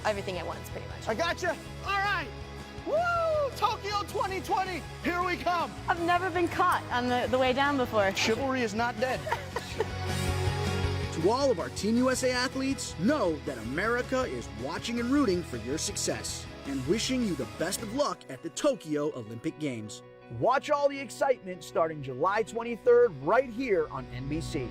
everything at once, pretty much. I gotcha. All right. Woo! Tokyo 2020, here we come. I've never been caught on the way down before. Chivalry is not dead. To all of our Team USA athletes, know that America is watching and rooting for your success and wishing you the best of luck at the Tokyo Olympic Games. Watch all the excitement starting July 23rd right here on NBC.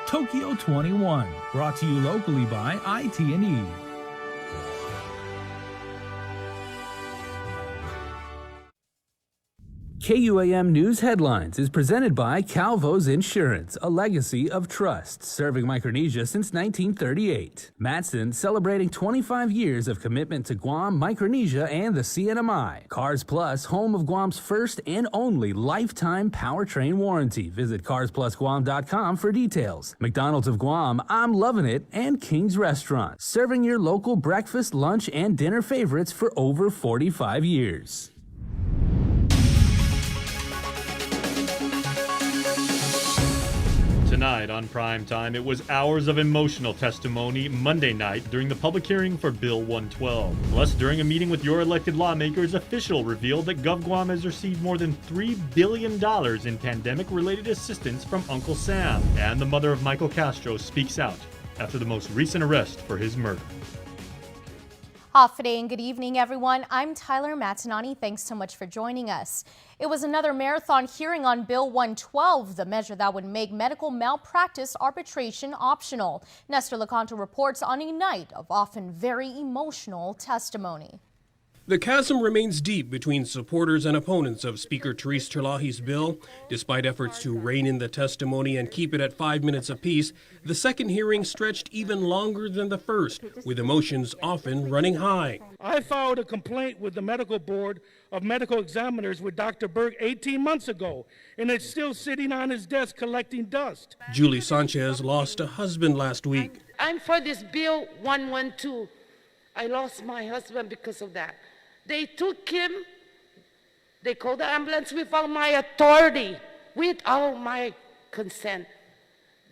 Tokyo 21, brought to you locally by IT&E. KUAM News Headlines is presented by Calvo's Insurance, a legacy of trust, serving Micronesia since 1938. Matson celebrating 25 years of commitment to Guam, Micronesia, and the CNMI. Cars Plus, home of Guam's first and only lifetime powertrain warranty. Visit carsplusguam.com for details. McDonald's of Guam, I'm loving it, and King's Restaurant, serving your local breakfast, lunch, and dinner favorites for over 45 years. Tonight on Prime Time, it was hours of emotional testimony Monday night during the public hearing for Bill 112. Plus, during a meeting with your elected lawmakers, official revealed that GovGuam has received more than $3 billion in pandemic-related assistance from Uncle Sam. And the mother of Michael Castro speaks out after the most recent arrest for his murder. Off today and good evening, everyone. I'm Tyler Matanani. Thanks so much for joining us. It was another marathon hearing on Bill 112, the measure that would make medical malpractice arbitration optional. Nestor Lecanto reports on a night of often very emotional testimony. The chasm remains deep between supporters and opponents of Speaker Therese Terlahi's bill. Despite efforts to rein in the testimony and keep it at 5 minutes apiece, the second hearing stretched even longer than the first, with emotions often running high. I filed a complaint with the Medical Board of Medical Examiners with Dr. Berg 18 months ago, and it's still sitting on his desk collecting dust. Julie Sanchez lost a husband last week. I'm for this Bill 112. I lost my husband because of that. They took him, they called the ambulance without my authority, without my consent.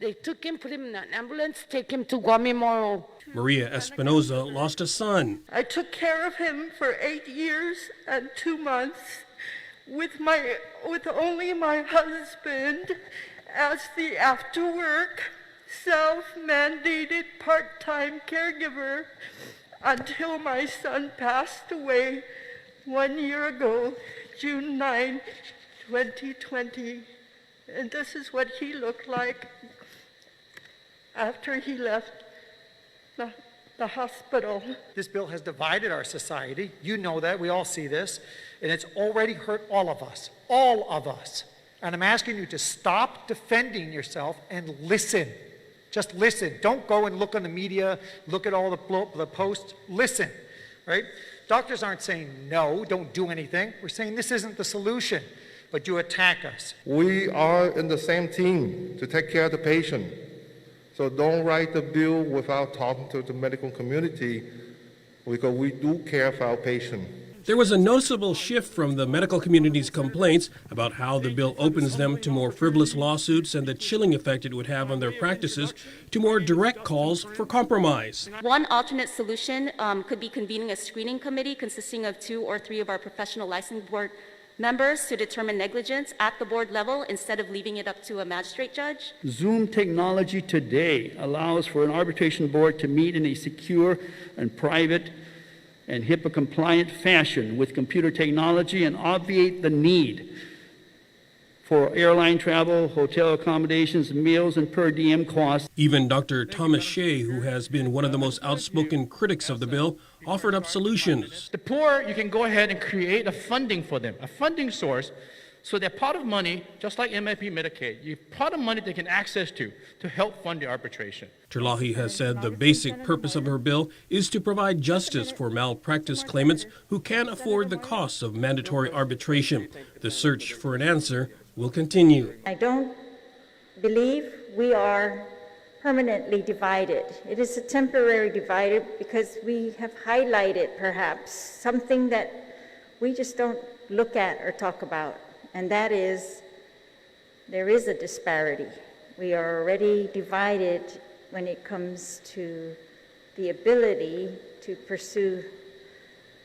They took him, put him in an ambulance, take him to Guam Memorial. Maria Espinoza lost a son. I took care of him for 8 years and 2 months with only my husband as the after-work, self-mandated part-time caregiver until my son passed away 1 year ago, June 9, 2020. And this is what he looked like after he left the hospital. This bill has divided our society. You know that. We all see this. And it's already hurt all of us. All of us. And I'm asking you to stop defending yourself and listen. Just listen. Don't go and look on the media, look at all the posts. Listen, right? Doctors aren't saying no, don't do anything. We're saying this isn't the solution, but you attack us. We are in the same team to take care of the patient. So don't write the bill without talking to the medical community, because we do care for our patient. There was a noticeable shift from the medical community's complaints about how the bill opens them to more frivolous lawsuits and the chilling effect it would have on their practices, to more direct calls for compromise. One alternate solution could be convening a screening committee consisting of 2 or 3 of our professional licensing board members to determine negligence at the board level instead of leaving it up to a magistrate judge. Zoom technology today allows for an arbitration board to meet in a secure and private and HIPAA-compliant fashion with computer technology and obviate the need for airline travel, hotel accommodations, meals, and per diem costs. Even Dr. Thomas Shea, who has been one of the most outspoken critics of the bill, offered up solutions. The poor, you can go ahead and create a funding for them, a funding source, so that pot of money, just like MFP Medicaid, you pot of money they can access to help fund the arbitration. Terlahi has said the basic purpose of her bill is to provide justice for malpractice claimants who can't afford the costs of mandatory arbitration. The search for an answer will continue. I don't believe we are permanently divided. It is a temporary divide because we have highlighted perhaps something that we just don't look at or talk about, and that is there is a disparity. We are already divided when it comes to the ability to pursue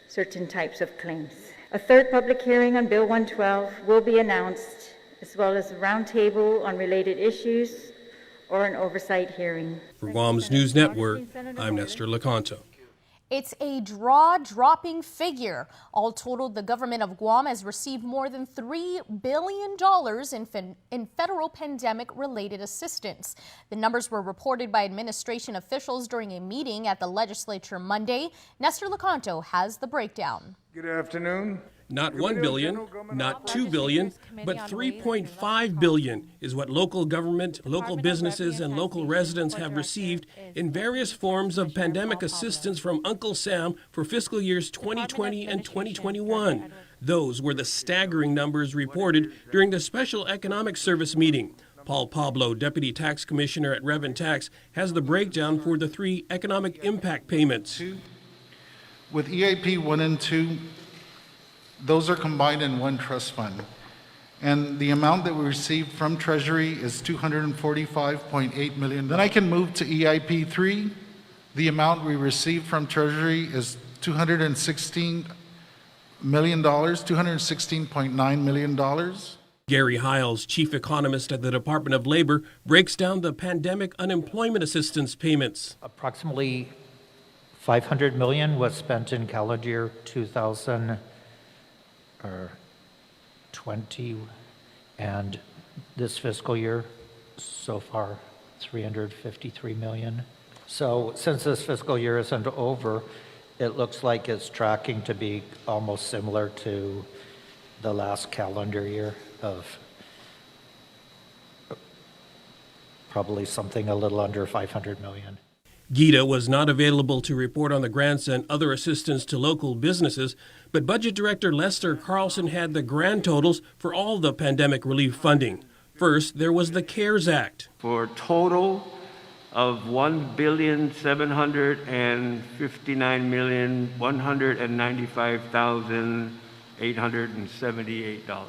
certain types of claims. A third public hearing on Bill 112 will be announced, as well as a roundtable on related issues or an oversight hearing. For Guam's News Network, I'm Nestor Lecanto. It's a jaw-dropping figure. All totaled, the government of Guam has received more than $3 billion in federal pandemic-related assistance. The numbers were reported by administration officials during a meeting at the legislature Monday. Nestor Lecanto has the breakdown. Good afternoon. Not $1 billion, not $2 billion, but $3.5 billion is what local government, local businesses, and local residents have received in various forms of pandemic assistance from Uncle Sam for fiscal years 2020 and 2021. Those were the staggering numbers reported during the Special Economic Service meeting. Paul Pablo, Deputy Tax Commissioner at Rev and Tax, has the breakdown for the 3 economic impact payments. With EIP 1 and 2, those are combined in one trust fund. And the amount that we received from Treasury is $245.8 million. Then I can move to EIP 3. The amount we received from Treasury is $216 million, $216.9 million. Gary Hiles, chief economist at the Department of Labor, breaks down the pandemic unemployment assistance payments. Approximately $500 million was spent in calendar year 2020, and this fiscal year, so far, $353 million. So since this fiscal year isn't over, it looks like it's tracking to be almost similar to the last calendar year of probably something a little under $500 million. Gita was not available to report on the grants and other assistance to local businesses, but Budget Director Lester Carlson had the grand totals for all the pandemic relief funding. First, there was the CARES Act. For a total of $1,759,195,878.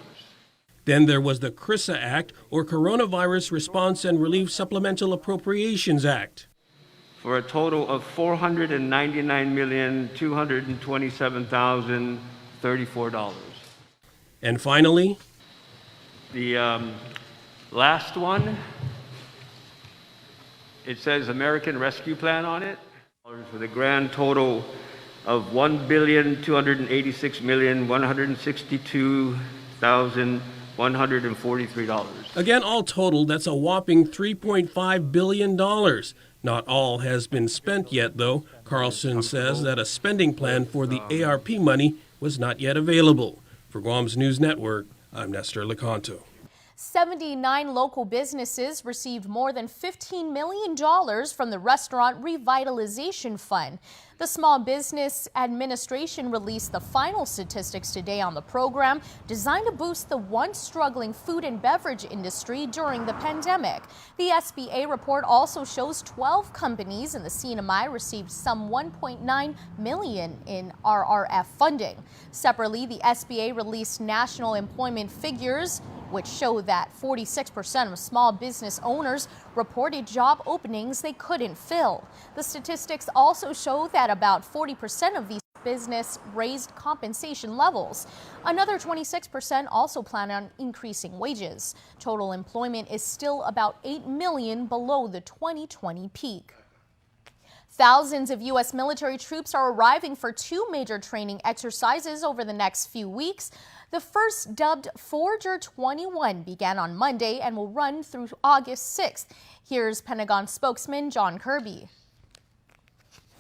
Then there was the CRISA Act, or Coronavirus Response and Relief Supplemental Appropriations Act. For a total of $499,227,034. And finally, the last one, it says American Rescue Plan on it, for the grand total of $1,286,162,143. Again, all totaled, that's a whopping $3.5 billion. Not all has been spent yet, though. Carlson says that a spending plan for the ARP money was not yet available. For Guam's News Network, I'm Nestor Lecanto. 79 local businesses received more than $15 million from the Restaurant Revitalization Fund. The Small Business Administration released the final statistics today on the program, designed to boost the once struggling food and beverage industry during the pandemic. The SBA report also shows 12 companies in the CNMI received some $1.9 million in RRF funding. Separately, the SBA released national employment figures, which show that 46% of small business owners reported job openings they couldn't fill. The statistics also show that about 40% of these business raised compensation levels. Another 26% also plan on increasing wages. Total employment is still about 8 million below the 2020 peak. Thousands of U.S. military troops are arriving for 2 major training exercises over the next few weeks. The first, dubbed Forager 21, began on Monday and will run through August 6th. Here's Pentagon spokesman John Kirby.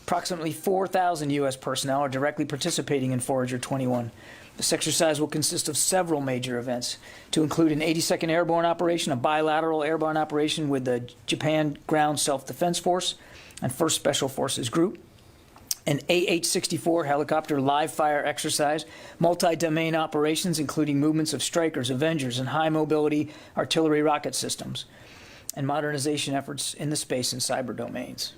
Approximately 4,000 U.S. personnel are directly participating in Forager 21. This exercise will consist of several major events, to include an 82nd Airborne operation, a bilateral airborne operation with the Japan Ground Self-Defense Force and 1st Special Forces Group, an AH-64 helicopter live-fire exercise, multi-domain operations including movements of Strykers, Avengers, and high-mobility artillery rocket systems, and modernization efforts in the space and cyber domains.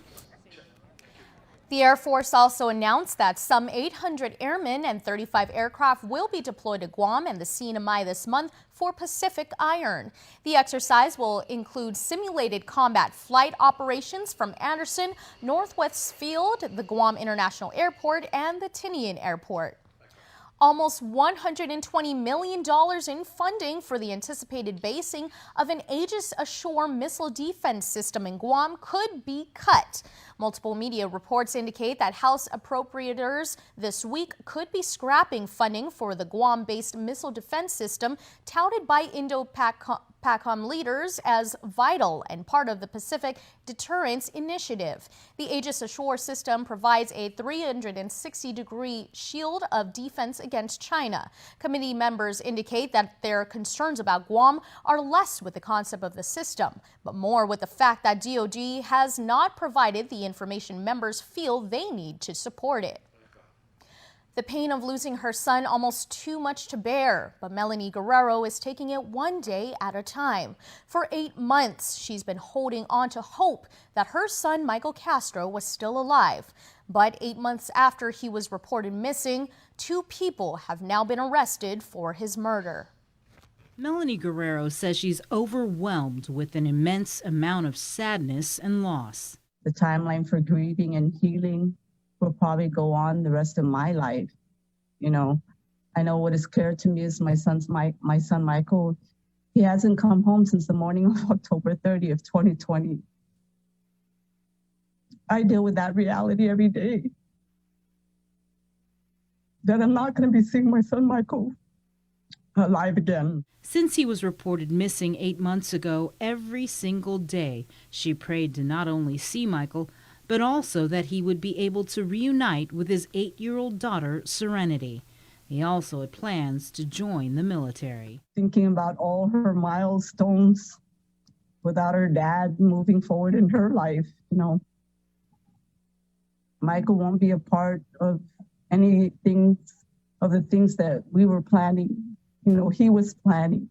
The Air Force also announced that some 800 airmen and 35 aircraft will be deployed to Guam and the CNMI this month for Pacific Iron. The exercise will include simulated combat flight operations from Anderson, Northwest Field, the Guam International Airport, and the Tinian Airport. Almost $120 million in funding for the anticipated basing of an Aegis Ashore missile defense system in Guam could be cut. Multiple media reports indicate that House appropriators this week could be scrapping funding for the Guam-based missile defense system touted by Indo-PACOM leaders as vital and part of the Pacific Deterrence Initiative. The Aegis Ashore system provides a 360-degree shield of defense against China. Committee members indicate that their concerns about Guam are less with the concept of the system, but more with the fact that DoD has not provided the information members feel they need to support it. The pain of losing her son almost too much to bear, but Melanie Guerrero is taking it one day at a time. For 8 months, she's been holding on to hope that her son, Michael Castro, was still alive. But 8 months after he was reported missing, 2 people have now been arrested for his murder. Melanie Guerrero says she's overwhelmed with an immense amount of sadness and loss. The timeline for grieving and healing will probably go on the rest of my life. You know, I know what is clear to me is my son Michael, he hasn't come home since the morning of October 30th, 2020. I deal with that reality every day. That I'm not going to be seeing my son Michael alive again. Since he was reported missing 8 months ago, every single day she prayed to not only see Michael, but also that he would be able to reunite with his 8-year-old daughter, Serenity. He also had plans to join the military. Thinking about all her milestones without her dad moving forward in her life, you know. Michael won't be a part of anything of the things that we were planning. You know, he was planning.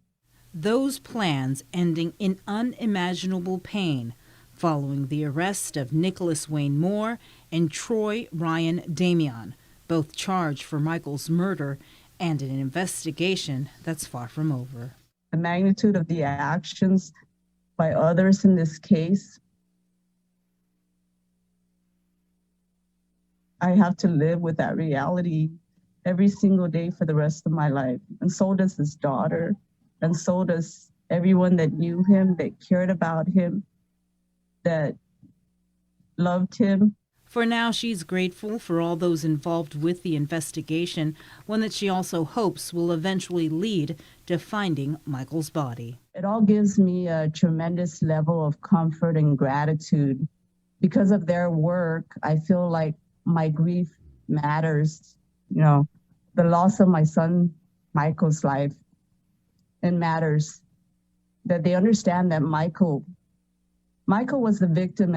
Those plans ending in unimaginable pain following the arrest of Nicholas Wayne Moore and Troy Ryan Damian, both charged for Michael's murder and an investigation that's far from over. The magnitude of the actions by others in this case, I have to live with that reality every single day for the rest of my life. And so does his daughter, and so does everyone that knew him, that cared about him, that loved him. For now, she's grateful for all those involved with the investigation, one that she also hopes will eventually lead to finding Michael's body. It all gives me a tremendous level of comfort and gratitude. Because of their work, I feel like my grief matters. You know, the loss of my son, Michael's life, it matters. That they understand that Michael was the victim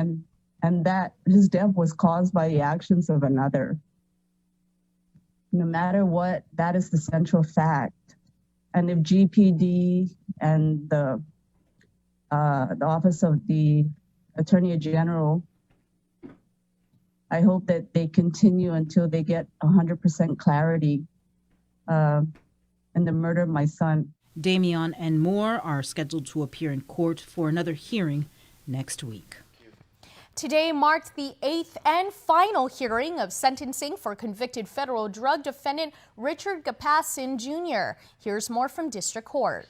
and that his death was caused by the actions of another. No matter what, that is the central fact. And if GPD and the Office of the Attorney General, I hope that they continue until they get 100% clarity in the murder of my son. Damian and Moore are scheduled to appear in court for another hearing next week. Today marked the 8th and final hearing of sentencing for convicted federal drug defendant Richard Gapassin Jr. Here's more from District Court.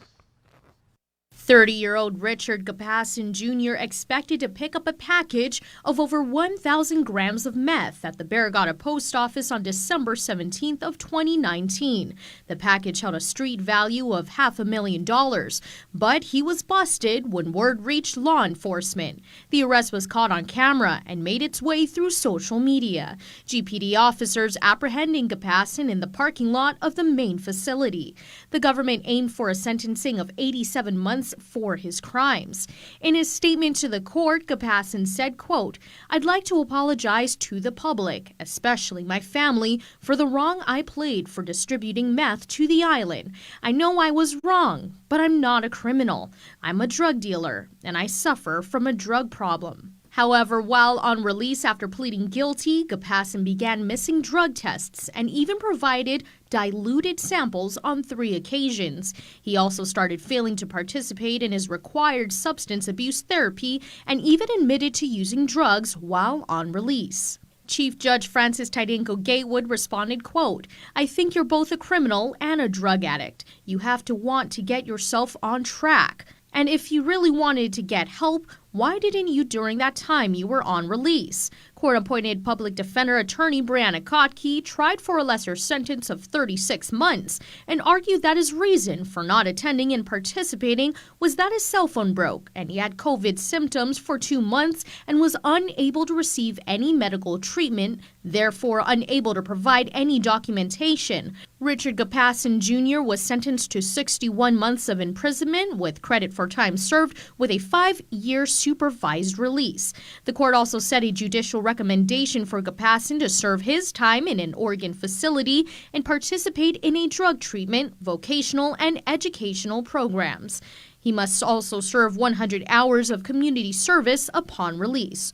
30-year-old Richard Gapassin Jr. expected to pick up a package of over 1,000 grams of meth at the Barragata Post Office on December 17th of 2019. The package held a street value of $500,000, but he was busted when word reached law enforcement. The arrest was caught on camera and made its way through social media. GPD officers apprehending Gapassin in the parking lot of the main facility. The government aimed for a sentencing of 87 months for his crimes. In his statement to the court, Gapassan said, quote, "I'd like to apologize to the public, especially my family, for the role I played for distributing meth to the island. I know I was wrong, but I'm not a criminal. I'm a drug dealer, and I suffer from a drug problem." However, while on release after pleading guilty, Gapassan began missing drug tests and even provided diluted samples on 3 occasions. He also started failing to participate in his required substance abuse therapy and even admitted to using drugs while on release. Chief Judge Francis Tydenko Gatewood responded, quote, "I think you're both a criminal and a drug addict. You have to want to get yourself on track. And if you really wanted to get help, why didn't you during that time you were on release?" Court-appointed public defender attorney Brianna Kotke tried for a lesser sentence of 36 months and argued that his reason for not attending and participating was that his cell phone broke and he had COVID symptoms for 2 months and was unable to receive any medical treatment, therefore unable to provide any documentation. Richard Gapassan Jr. was sentenced to 61 months of imprisonment with credit for time served with a 5-year supervised release. The court also set a judicial recommendation for Gapassan to serve his time in an Oregon facility and participate in a drug treatment, vocational, and educational programs. He must also serve 100 hours of community service upon release.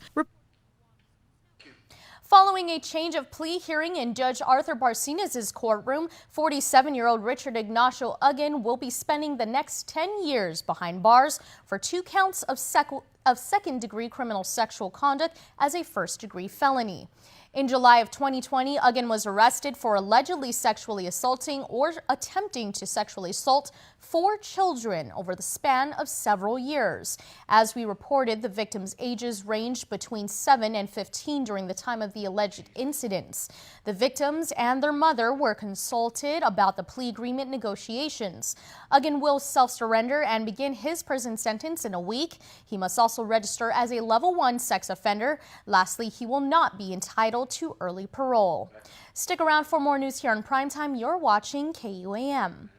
Following a change of plea hearing in Judge Arthur Barcenas' courtroom, 47-year-old Richard Ignacio Uggan will be spending the next 10 years behind bars for 2 counts of second-degree criminal sexual conduct as a first-degree felony. In July of 2020, Uggan was arrested for allegedly sexually assaulting or attempting to sexually assault 4 children over the span of several years. As we reported, the victims' ages ranged between 7 and 15 during the time of the alleged incidents. The victims and their mother were consulted about the plea agreement negotiations. Uggan will self-surrender and begin his prison sentence in a week. He must also register as a level 1 sex offender. Lastly, he will not be entitled to early parole. Stick around for more news here on Primetime. You're watching KUAM.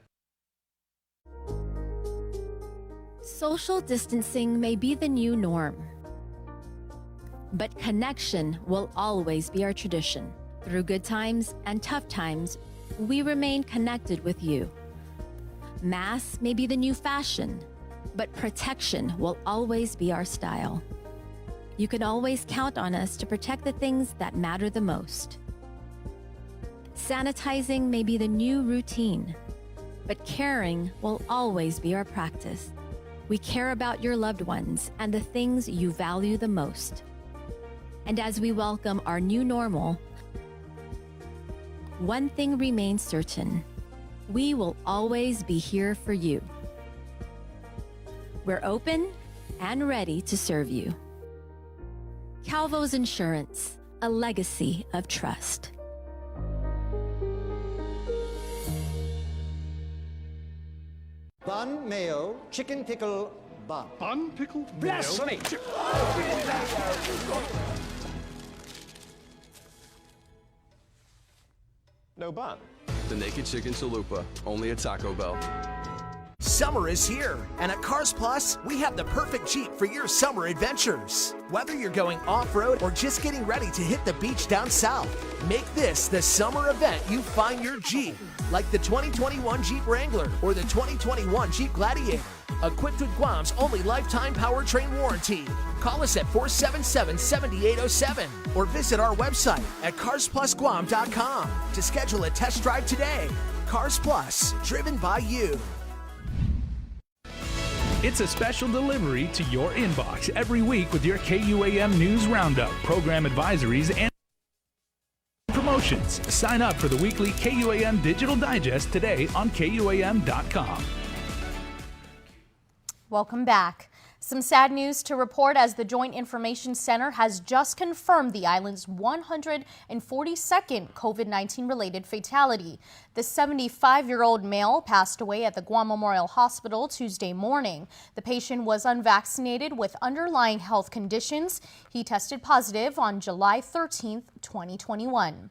Social distancing may be the new norm, but connection will always be our tradition. Through good times and tough times, we remain connected with you. Masks may be the new fashion, but protection will always be our style. You can always count on us to protect the things that matter the most. Sanitizing may be the new routine, but caring will always be our practice. We care about your loved ones and the things you value the most. And as we welcome our new normal, one thing remains certain: we will always be here for you. We're open and ready to serve you. Calvo's Insurance, a legacy of trust. Bun, mayo, chicken pickle, bun. Bun, pickle, Blasphemy! No bun. The Naked Chicken Chalupa, only at Taco Bell. Summer is here, and at Cars Plus, we have the perfect Jeep for your summer adventures. Whether you're going off-road or just getting ready to hit the beach down south, make this the summer event you find your Jeep. Like the 2021 Jeep Wrangler or the 2021 Jeep Gladiator. Equipped with Guam's only lifetime powertrain warranty. Call us at 477-7807 or visit our website at carsplusguam.com to schedule a test drive today. Cars Plus, driven by you. It's a special delivery to your inbox every week with your KUAM News Roundup, program advisories, and promotions. Sign up for the weekly KUAM Digital Digest today on KUAM.com. Welcome back. Some sad news to report as the Joint Information Center has just confirmed the island's 142nd COVID-19 related fatality. The 75-year-old male passed away at the Guam Memorial Hospital Tuesday morning. The patient was unvaccinated with underlying health conditions. He tested positive on July 13, 2021.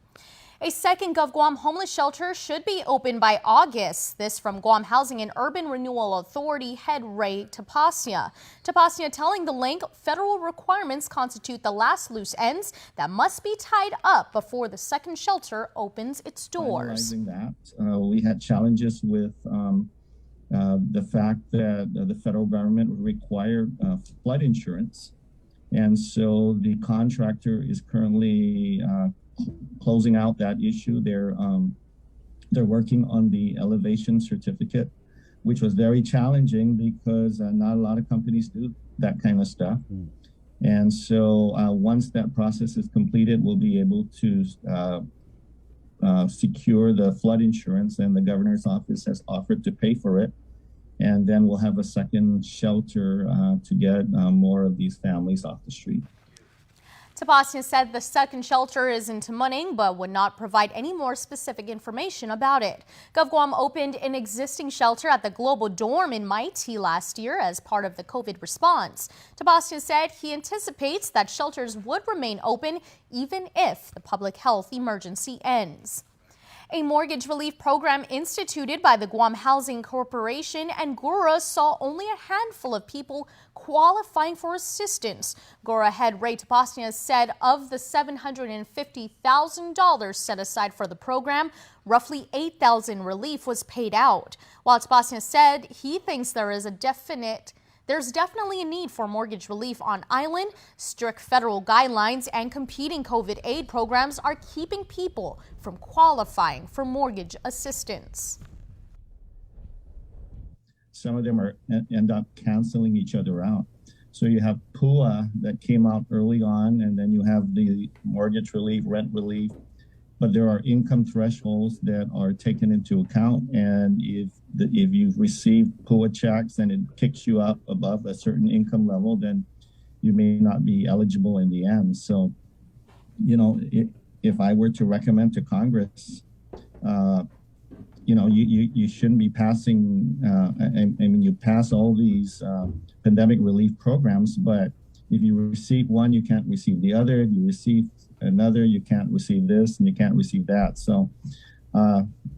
A second GovGuam homeless shelter should be open by August. This from Guam Housing and Urban Renewal Authority head Ray Tapasia. Tapasia telling The Link federal requirements constitute the last loose ends that must be tied up before the second shelter opens its doors. Finalizing that, we had challenges with the fact that the federal government required flood insurance. And so the contractor is currently closing out that issue. They're working on the elevation certificate, which was very challenging because not a lot of companies do that kind of stuff. And so once that process is completed, we'll be able to secure the flood insurance, and the governor's office has offered to pay for it. And then we'll have a second shelter to get more of these families off the street. Tapasia said the second shelter is in Tamuning, but would not provide any more specific information about it. GovGuam opened an existing shelter at the Global Dorm in Maiti last year as part of the COVID response. Tapasia said he anticipates that shelters would remain open even if the public health emergency ends. A mortgage relief program instituted by the Guam Housing Corporation and GURA saw only a handful of people qualifying for assistance. GURA head Ray Tapasia said of the $750,000 set aside for the program, roughly $8,000 relief was paid out. While Tapasia said he thinks there's definitely a need for mortgage relief on island. Strict federal guidelines and competing COVID aid programs are keeping people from qualifying for mortgage assistance. Some of them end up canceling each other out. So you have PUA that came out early on, and then you have the mortgage relief, rent relief, but there are income thresholds that are taken into account. And if you've received PUA checks and it kicks you up above a certain income level, then you may not be eligible in the end. So, you know, if I were to recommend to Congress, you know, you shouldn't be passing, I mean, you pass all these pandemic relief programs, but if you receive one, you can't receive the other. If you receive another, you can't receive this and you can't receive that. So,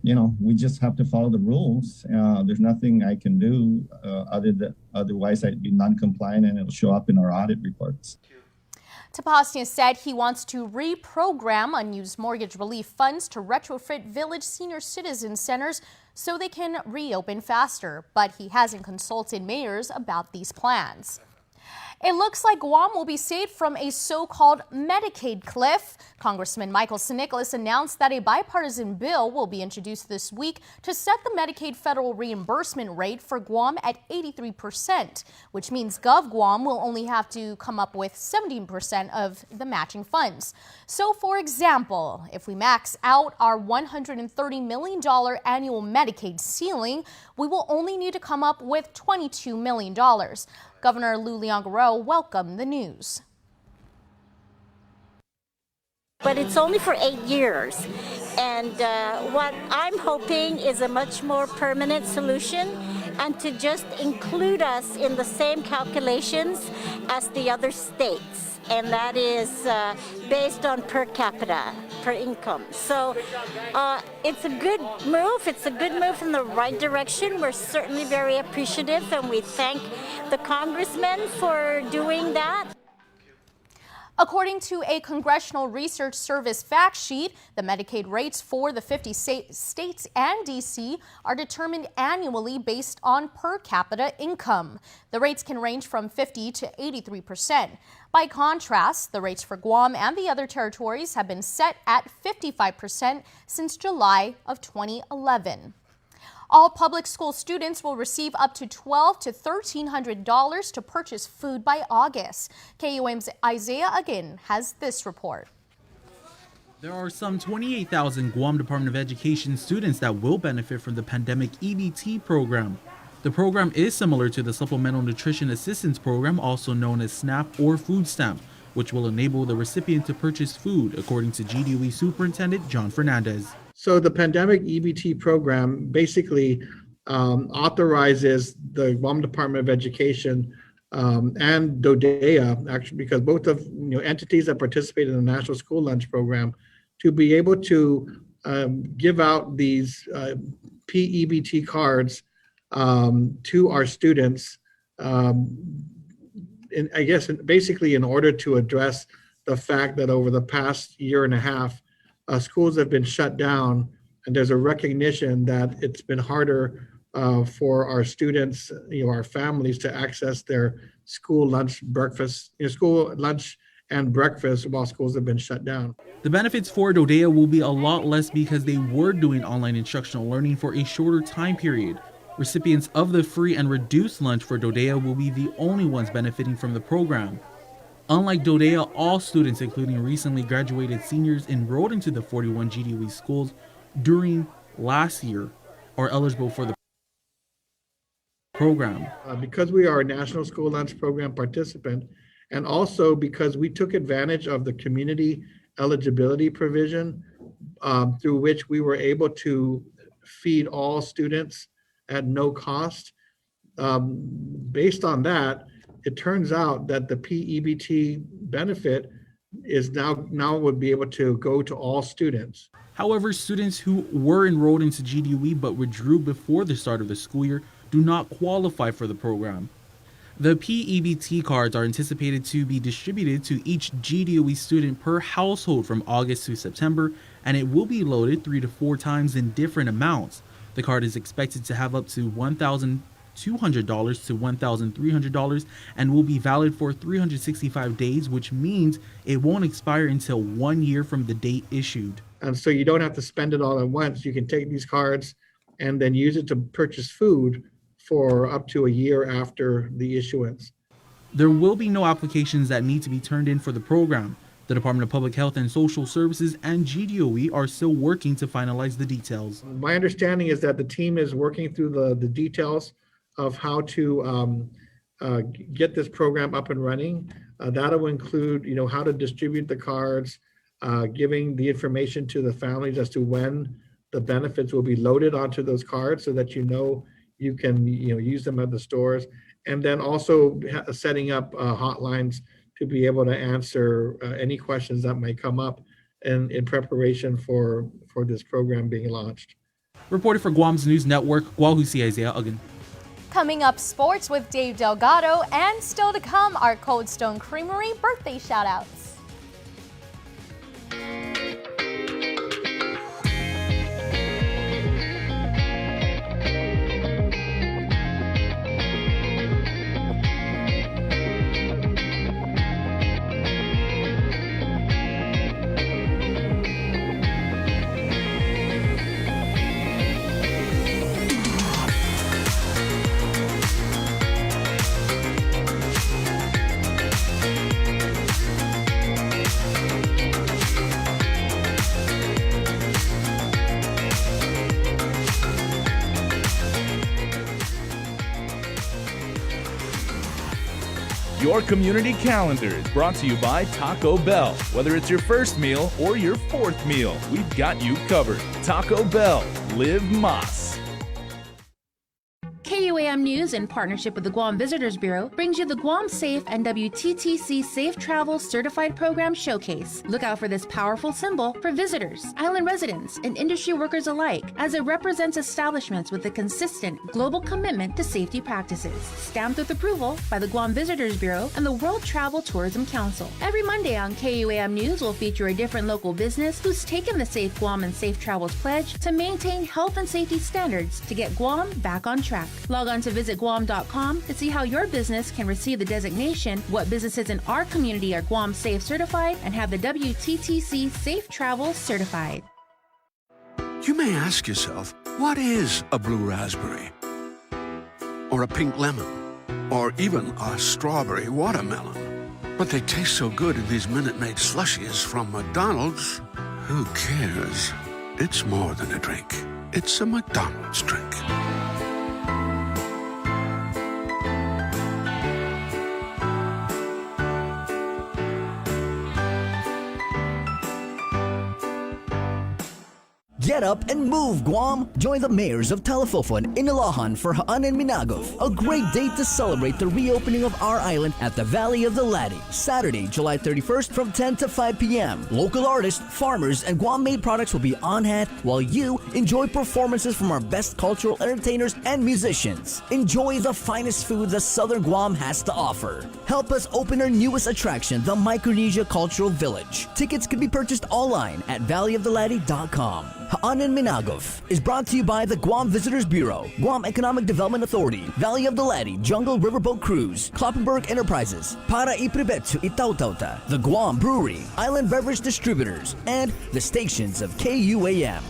you know, we just have to follow the rules. There's nothing I can do otherwise I'd be non-compliant, and it'll show up in our audit reports. Tapasia said he wants to reprogram unused mortgage relief funds to retrofit village senior citizen centers so they can reopen faster, but he hasn't consulted mayors about these plans. It looks like Guam will be saved from a so-called Medicaid cliff. Congressman Michael Nicholas announced that a bipartisan bill will be introduced this week to set the Medicaid federal reimbursement rate for Guam at 83%, which means GovGuam will only have to come up with 17% of the matching funds. So, for example, if we max out our $130 million annual Medicaid ceiling, we will only need to come up with $22 million. Governor Lou Leongaro welcomed the news. But it's only for 8 years. And what I'm hoping is a much more permanent solution, and to just include us in the same calculations as the other states. And that is based on per capita, per income. So it's a good move. It's a good move in the right direction. We're certainly very appreciative, and we thank the congressman for doing that. According to a Congressional Research Service fact sheet, the Medicaid rates for the 50 states and D.C. are determined annually based on per capita income. The rates can range from 50 to 83%. By contrast, the rates for Guam and the other territories have been set at 55% since July of 2011. All public school students will receive up to $1,200 to $1,300 to purchase food by August. KUAM's Isaiah again has this report. There are some 28,000 Guam Department of Education students that will benefit from the pandemic EBT program. The program is similar to the Supplemental Nutrition Assistance Program, also known as SNAP or Food Stamp, which will enable the recipient to purchase food, according to GDOE Superintendent John Fernandez. So the pandemic EBT program basically authorizes the Guam Department of Education and DODEA, actually, because both of entities that participate in the National School Lunch Program to be able to give out these PEBT cards to our students, I guess basically in order to address the fact that over the past year and a half, schools have been shut down, and there's a recognition that it's been harder for our students, our families to access their school lunch, breakfast, school lunch and breakfast while schools have been shut down. The benefits for Dodea will be a lot less because they were doing online instructional learning for a shorter time period. Recipients of the free and reduced lunch for Dodea will be the only ones benefiting from the program. Unlike Dodea, all students, including recently graduated seniors enrolled into the 41 GDOE schools during last year, are eligible for the program. Because we are a National School Lunch Program participant, and also because we took advantage of the community eligibility provision through which we were able to feed all students at no cost. Based on that, it turns out that the PEBT benefit is now would be able to go to all students. However, students who were enrolled into GDOE but withdrew before the start of the school year do not qualify for the program. The PEBT cards are anticipated to be distributed to each GDOE student per household from August to September, and it will be loaded 3 to 4 times in different amounts. The card is expected to have up to $1,200 to $1,300 and will be valid for 365 days, which means it won't expire until 1 year from the date issued. And so you don't have to spend it all at once. You can take these cards and then use it to purchase food for up to a year after the issuance. There will be no applications that need to be turned in for the program. The Department of Public Health and Social Services and GDOE are still working to finalize the details. My understanding is that the team is working through the details of how to get this program up and running. That'll include, how to distribute the cards, giving the information to the families as to when the benefits will be loaded onto those cards so that you can use them at the stores, and then also setting up hotlines to be able to answer any questions that might come up in preparation for this program being launched. Reported for Guam's News Network, Guahusi Isaiah Uggan. Coming up, sports with Dave Delgado, and still to come, our Cold Stone Creamery birthday shout-outs. Your community calendar is brought to you by Taco Bell. Whether it's your first meal or your fourth meal, we've got you covered. Taco Bell, live Mas. KUAM News, in partnership with the Guam Visitors Bureau, brings you the Guam Safe and WTTC Safe Travel Certified Program Showcase. Look out for this powerful symbol for visitors, island residents, and industry workers alike, as it represents establishments with a consistent global commitment to safety practices. Stamped with approval by the Guam Visitors Bureau and the World Travel Tourism Council. Every Monday on KUAM News will feature a different local business who's taken the Safe Guam and Safe Travels pledge to maintain health and safety standards to get Guam back on track. Log on to visitguam.com to see how your business can receive the designation, what businesses in our community are Guam Safe certified, and have the WTTC Safe Travel certified. You may ask yourself, what is a blue raspberry? Or a pink lemon? Or even a strawberry watermelon? But they taste so good in these Minute Maid slushies from McDonald's. Who cares? It's more than a drink. It's a McDonald's drink. Get up and move, Guam! Join the mayors of Talafofo and Inilohan for Haan and Minagov, a great day to celebrate the reopening of our island at the Valley of the Ladi, Saturday, July 31st from 10 to 5 p.m. Local artists, farmers, and Guam-made products will be on hand while you enjoy performances from our best cultural entertainers and musicians. Enjoy the finest food that Southern Guam has to offer. Help us open our newest attraction, the Micronesia Cultural Village. Tickets can be purchased online at valleyoftheLadi.com. Haan and Minagov is brought to you by the Guam Visitors Bureau, Guam Economic Development Authority, Valley of the Ladi, Jungle Riverboat Cruise, Kloppenburg Enterprises, Para Ipribetsu Itautauta, the Guam Brewery, Island Beverage Distributors, and the stations of KUAM.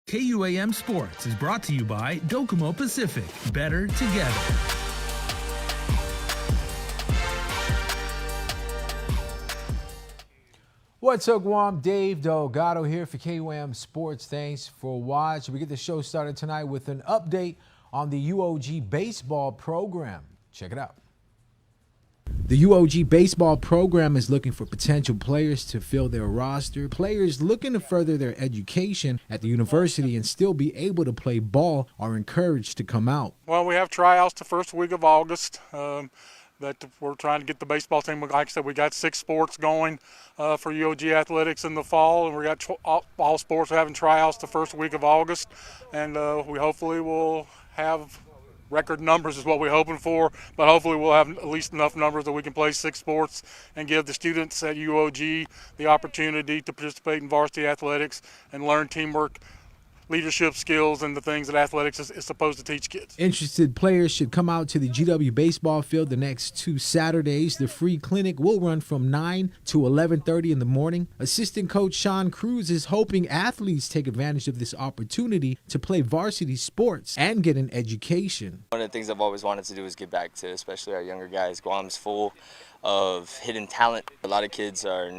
KUAM Sports is brought to you by Docomo Pacific. Better together. What's up, Guam? Dave Delgado here for KUAM Sports. Thanks for watching. We get the show started tonight with an update on the UOG baseball program. Check it out. The UOG baseball program is looking for potential players to fill their roster. Players looking to further their education at the university and still be able to play ball are encouraged to come out. Well, we have tryouts the first week of August. That we're trying to get the baseball team. Like I said, we got 6 sports going for UOG athletics in the fall, and we got all sports having tryouts the first week of August, and we hopefully will have record numbers is what we're hoping for, but hopefully we'll have at least enough numbers that we can play 6 sports and give the students at UOG the opportunity to participate in varsity athletics and learn teamwork, leadership skills, and the things that athletics is supposed to teach kids. Interested players should come out to the GW baseball field the next 2 Saturdays. The free clinic will run from 9 to 11:30 in the morning. Assistant coach Sean Cruz is hoping athletes take advantage of this opportunity to play varsity sports and get an education. One of the things I've always wanted to do is give back to especially our younger guys. Guam's full of hidden talent. A lot of kids are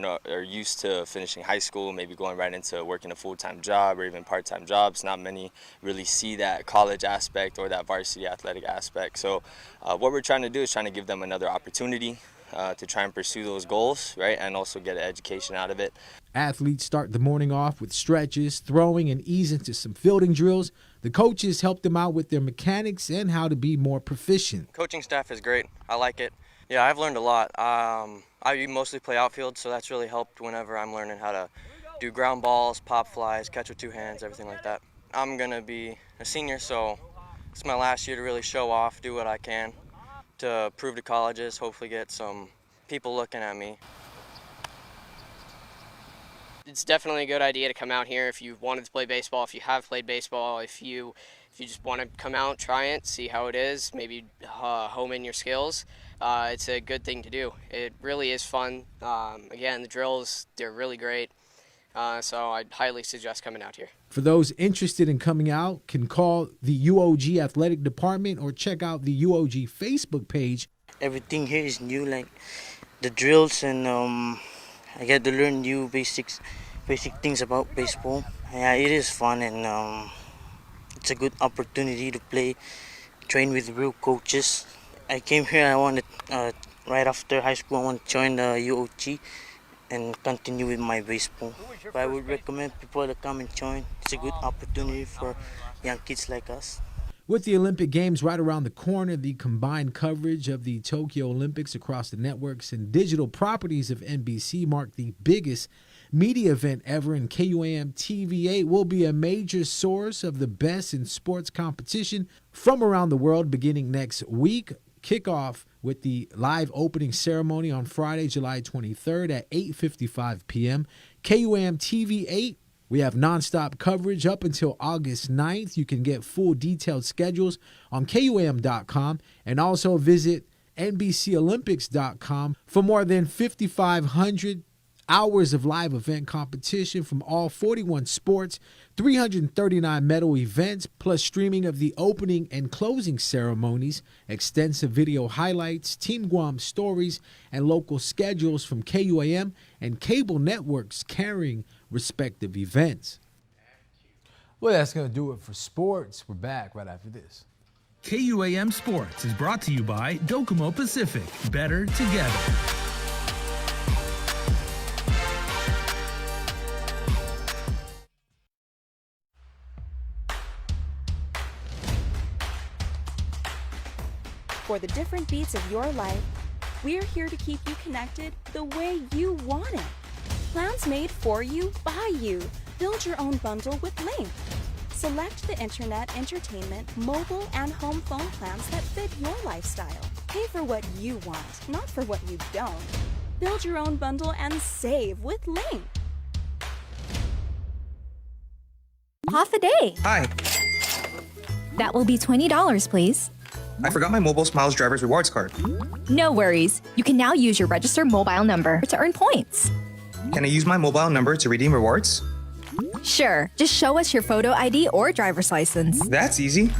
used to finishing high school, maybe going right into working a full-time job or even part-time jobs. Not many really see that college aspect or that varsity athletic aspect. So what we're trying to do is trying to give them another opportunity to try and pursue those goals, right, and also get an education out of it. Athletes start the morning off with stretches, throwing, and ease into some fielding drills. The coaches help them out with their mechanics and how to be more proficient. Coaching staff is great. I like it. Yeah, I've learned a lot. I mostly play outfield, so that's really helped whenever I'm learning how to do ground balls, pop flies, catch with 2 hands, everything like that. I'm going to be a senior, so it's my last year to really show off, do what I can to prove to colleges, hopefully get some people looking at me. It's definitely a good idea to come out here if you wanted to play baseball, if you have played baseball, if you just want to come out, try it, see how it is, maybe home in your skills. It's a good thing to do. It really is fun. Again, the drills, they're really great. So I'd highly suggest coming out here. For those interested in coming out, can call the UOG Athletic Department or check out the UOG Facebook page. Everything here is new, like the drills, and I get to learn new basic things about baseball. Yeah, it is fun, and it's a good opportunity to train with real coaches. I came here, I wanted, right after high school, I want to join the UOG and continue with my baseball. But I would recommend people to come and join. It's a good opportunity for young kids like us. With the Olympic Games right around the corner, the combined coverage of the Tokyo Olympics across the networks and digital properties of NBC mark the biggest media event ever, and KUAM TV8 will be a major source of the best in sports competition from around the world beginning next week. Kickoff with the live opening ceremony on Friday, July 23rd at 8:55 p.m. KUAM TV8. We have nonstop coverage up until August 9th. You can get full detailed schedules on KUAM.com and also visit NBCOlympics.com for more than 5,500 hours of live event competition from all 41 sports, 339 medal events, plus streaming of the opening and closing ceremonies, extensive video highlights, Team Guam stories, and local schedules from KUAM and cable networks carrying respective events. Well, that's going to do it for sports. We're back right after this. KUAM Sports is brought to you by Docomo Pacific. Better together. For the different beats of your life, we're here to keep you connected the way you want it. Plans made for you, by you. Build your own bundle with Link. Select the internet, entertainment, mobile, and home phone plans that fit your lifestyle. Pay for what you want, not for what you don't. Build your own bundle and save with Link. Half a day. Hi, That will be $20, please. I forgot my Mobile Smiles Driver's Rewards card. No worries. You can now use your registered mobile number to earn points. Can I use my mobile number to redeem rewards? Sure. Just show us your photo ID or driver's license. That's easy.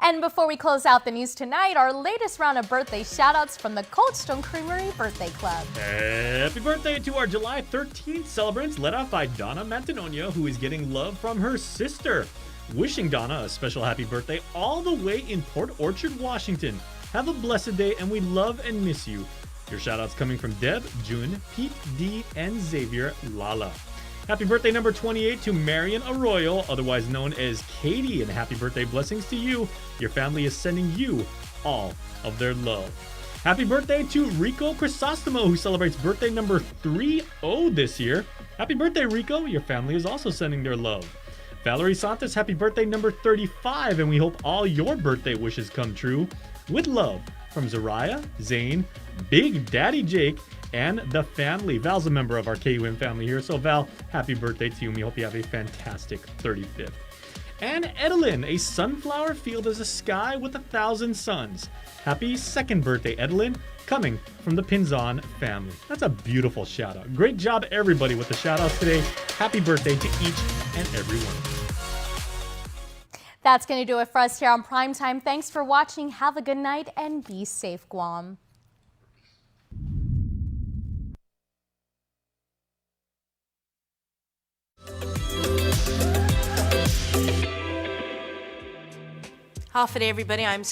And before we close out the news tonight, our latest round of birthday shout-outs from the Cold Stone Creamery Birthday Club. Happy birthday to our July 13th celebrants, led off by Donna Mantinonia, who is getting love from her sister. Wishing Donna a special happy birthday all the way in Port Orchard, Washington. Have a blessed day, and we love and miss you. Your shout-outs coming from Deb, June, Pete, D, and Xavier Lala. Happy birthday number 28 to Marion Arroyo, otherwise known as Katie, and happy birthday blessings to you. Your family is sending you all of their love. Happy birthday to Rico Crisostomo, who celebrates birthday number 30 this year. Happy birthday, Rico. Your family is also sending their love. Valerie Santos, happy birthday number 35, and we hope all your birthday wishes come true. With love from Zariah, Zane, Big Daddy Jake, and the family. Val's a member of our KUAM family here, so Val, happy birthday to you, and we hope you have a fantastic 35th. And Edelyn, a sunflower field is a sky with 1,000 suns. Happy second birthday, Edelyn, coming from the Pinzon family. That's a beautiful shout out. Great job, everybody, with the shout outs today. Happy birthday to each and every one. That's going to do it for us here on Primetime. Thanks for watching. Have a good night and be safe, Guam. Half a day, everybody. I'm